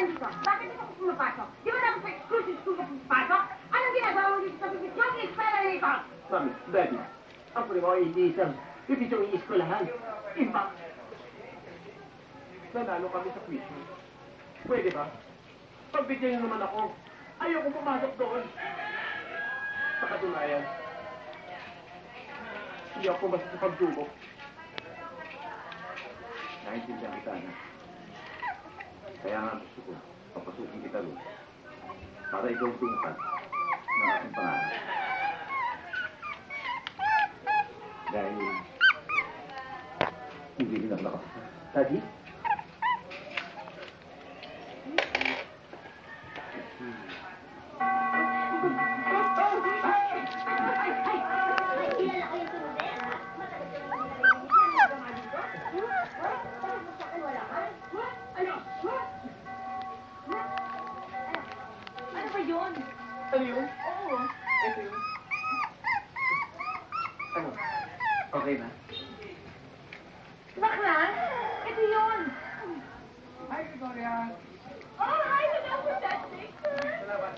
nandito? Bakit dito ako pumapasok? Di ba dapat sa exclusive school ka pumapasok? Anong ginagawa mo dito sa yung eskwela na ito? Mami, Daddy, ang pwede mo ay iisang pipitong iiskolahan. Impact. Nanalo kami sa quiz. Pwede ba? Pagbigyan niyo naman ako. Ayoko pumasok doon. Sa katunayan, hindi ako basta sa pagtubok. Naintindihan kita na. Kaya nga gusto ko, papasukin kita doon. Para ikaw tungkad ng ating pangalan. Dahil hindi rin ako nakasasal. Daddy? Ano yun? Oo. Ito yun. Ano? Okay na? Bakla? Ito yun. Hi, Victoria. Oh, hi! Hello, fantastic. Salamat.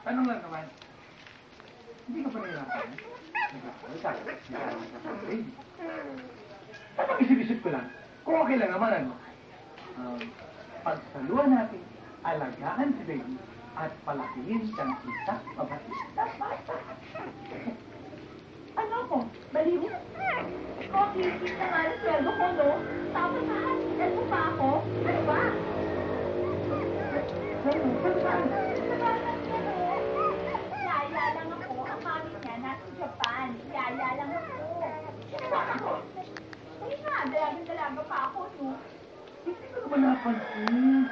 Tanong lang naman. Hindi ka pa nahirapan? Tapos isip-isip ko lang, kung okay lang naman, ano? Pagsaluhan natin, alagaan si baby, at palakihin siyang isang mabatid na bata. Ano ko? Baliw? Ikaw, kinikita nga ng sweldo ko, no? Tapos sa hospital mo pa ako? Ano ba? Saan? Yaya lang ako. Ang mami niya nasa Japan. Yaya lang ako. Ako? Ay nga, dalagang-dalaga pa ako, no? Hindi ko naman napansin.